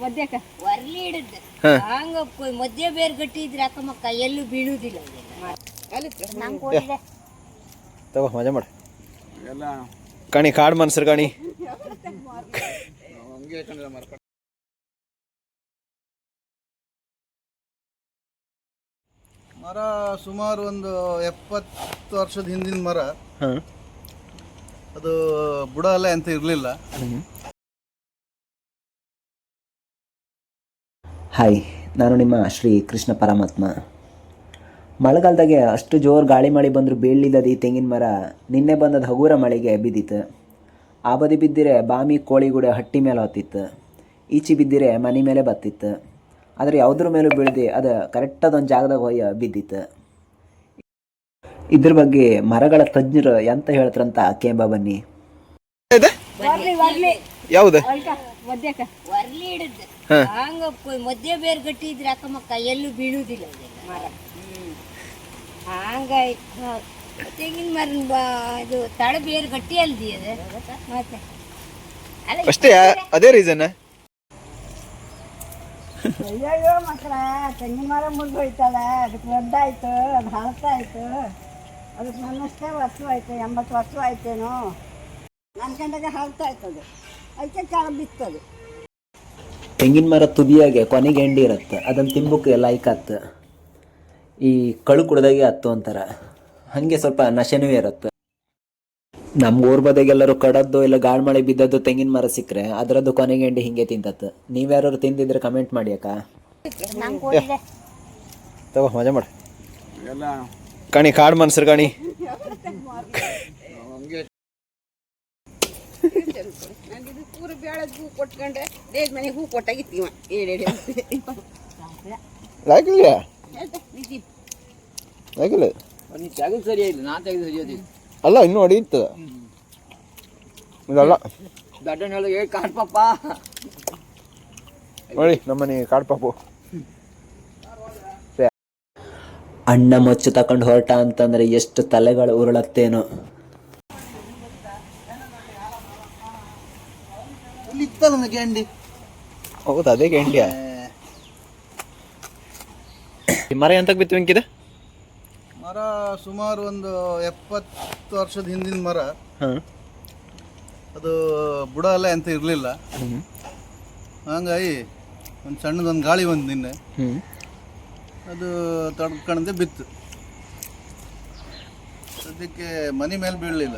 ಮಧ್ಯಕ್ಕ ವರ್ಲಿ ಹಿಡಿದು ಹಂಗ ಮಧ್ಯ ಬೇರೆ ಗಟ್ಟಿ ಇದ್ರೆ ಅಕ್ಕಮ್ಮ ಕೈಯಲ್ಲೂ ಬೀಳುವುದಿಲ್ಲ. ತಗೋ ಮಜಾ ಮಾಡಿ ಕಣಿ ಕಾಡು ಮನ್ಸರು ಕಣಿ. ಮರ ಸುಮಾರು ಒಂದು 70 ವರ್ಷದ ಹಿಂದಿನ ಮರ. ಅದು ಬುಡ ಅಲೆ ಅಂತ ಇರಲಿಲ್ಲ. ಹಾಯ್, ನಾನು ನಿಮ್ಮ ಶ್ರೀ ಕೃಷ್ಣ ಪರಮಾತ್ಮ. ಮಳೆಗಾಲದಾಗೆ ಅಷ್ಟು ಜೋರು ಗಾಳಿ ಮಳೆ ಬಂದರೂ ಬೀಳಲಿಲ್ಲದ ಈ ತೆಂಗಿನ ಮರ ನಿನ್ನೆ ಬಂದದ ಹಗುರ ಮಳೆಗೆ ಬಿದ್ದಿತ್ತು. ಆ ಬದಿ ಬಿದ್ದಿರೆ ಬಾಮಿ ಕೋಳಿಗೂಡೆ ಹಟ್ಟಿ ಮೇಲೆ ಹೊತ್ತಿತ್ತು, ಈಚೆ ಬಿದ್ದಿರೆ ಮನೆ ಮೇಲೆ ಬತ್ತಿತ್ತು. ಆದರೆ ಯಾವುದ್ರ ಮೇಲೂ ಬೀಳ್ದೆ ಅದು ಕರೆಕ್ಟಾದೊಂದು ಜಾಗದಾಗ ಹೋಗಿ ಬಿದ್ದಿತ್ತು. ಇದ್ರ ಬಗ್ಗೆ ಮರಗಳ ತಜ್ಞರು ಎಂತ ಹೇಳ್ತಾರಂತ ಕೇಂಬ ಬನ್ನಿ. ಯಾವ್ದು ಮಧ್ಯಕ್ಕ ವರ್ಲಿ ಹಿಡಿದು ಹಂಗ ಮಧ್ಯ ಬೇರೆ ಗಟ್ಟಿ ಇದ್ರೆ ಅಕ್ಕಮ್ಮ ಕೈಯಲ್ಲೂ ಬೀಳುವುದಿಲ್ಲ ಮರ. ಹಂಗ ತೆಂಗಿನ ಮರ ಇದು ತಳ ಬೇರೆ ಗಟ್ಟಿ ಅಲ್ದಿ ಅದು ಮತ್ತೆ ಅಷ್ಟೇ, ಅದೇ ರೀಸನ್. ಅಯ್ಯಯ್ಯೋ ಮಕ್ಕಳ ತೆಂಗಿನ ಮರ ಮುರಿದು ಹೋಯ್ತಲ್ಲ, ಅದಕ್ಕೆ ಒಡ್ಡಾಯ್ತು, ಅದು ಹಳತಾಯ್ತು. ಅದಕ್ಕೆ ನನ್ನಷ್ಟೇ ವರ್ಷ ಆಯ್ತು, 80 ವರ್ಷ ಆಯ್ತೇನೋ. ನನ್ನ ಕಂಡಾಗ ಹಳತಾಯ್ತು, ಅದು ಅದಕ್ಕೆ ಕಾಲ ಬಿತ್ತದು. ತೆಂಗಿನ ಮರ ತುದಿಯಾಗೆ ಕೊನೆಗೆ ಎಂಡಿ ಇರುತ್ತೆ, ಅದನ್ನು ತಿಂಬಕ್ಕೆ ಲೈಕ್ ಆತ್ತು. ಈ ಕಳು ಕುಡ್ದಾಗೆ ಹತ್ತು ಅಂತಾರೆ, ಹಾಗೆ ಸ್ವಲ್ಪ ನಶೆನೂ ಇರುತ್ತೆ. ನಮ್ಮ ಊರ್ ಬದಿಗೆಲ್ಲರೂ ಕಡದ್ದು ಇಲ್ಲ ಗಾಳಿ ಮಳೆ ಬಿದ್ದದ್ದು ತೆಂಗಿನ ಮರ ಸಿಕ್ಕರೆ ಅದರದ್ದು ಕೊನೆಗೆ ಎಂಡಿ ಹಿಂಗೆ ತಿಂತತ್ತು. ನೀವ್ಯಾರು ತಿಂದಿದ್ರೆ ಕಮೆಂಟ್ ಮಾಡಿ ಅಕ್ಕ. ತಗೋ ಮಜಾ ಮಾಡಿ ಕಣಿ ಕಾಡು ಮನ್ಸರು ಕಣಿ. ಪೂರ ಬೇಳದ ಹೂ ಕೊಟ್ಕೊಂಡೆ ದೇಶ ಮನೆಗೆ ಹೂ ಕೊಟ್ಟಾಗಿತ್ತೀವ ಏಳೇಳಿ ಆಗಿಲ್ಲ ಆಗಿಲ್ಲ ಸರಿಯಾಗಿಲ್ಲ, ನಾ ತೆಗೆದು ಸರಿಯೋದಿಲ್ಲ. ಅಲ್ಲ ಇನ್ನೂ ಹೊಡೆಯಿತ್ತು ಇದಲ್ಲ. ದಡ್ಡನ್ ಹೇಳಿ ಕಾಡ್ಪಪ್ಪ ನೋಡಿ ನಮ್ಮನೆ ಕಾಡು ಪಾಪು. ಅಣ್ಣ ಮೊಚ್ಚು ತಕೊಂಡು ಹೊರಟ ಅಂತಂದ್ರೆ ಎಷ್ಟು ತಲೆಗಳು ಉರುಳತ್ತೇನೋ. ಇತ್ತಲ್ಲ ಗೆಂಡಿ. ಹೌದು, ಅದೇ ಗೆಂಡಿಯ ಮರ ಎಂತಕ್ಕೆ ಬಿತ್ತು ವೆಂಕಿದ? ಮರ ಸುಮಾರು ಒಂದು 70 ವರ್ಷದ ಹಿಂದಿನ ಮರ. ಅದು ಬುಡ ಅಲೆ ಅಂತ ಇರಲಿಲ್ಲ. ಹಂಗಾಗಿ ಒಂದು ಸಣ್ಣದೊಂದು ಗಾಳಿ ಬಂದು ನಿನ್ನೆ ಅದು ತಡ್ಕೊಂಡೆ ಬಿತ್ತು. ಸದ್ಯಕ್ಕೆ ಮನೆ ಮೇಲೆ ಬೀಳಲಿಲ್ಲ.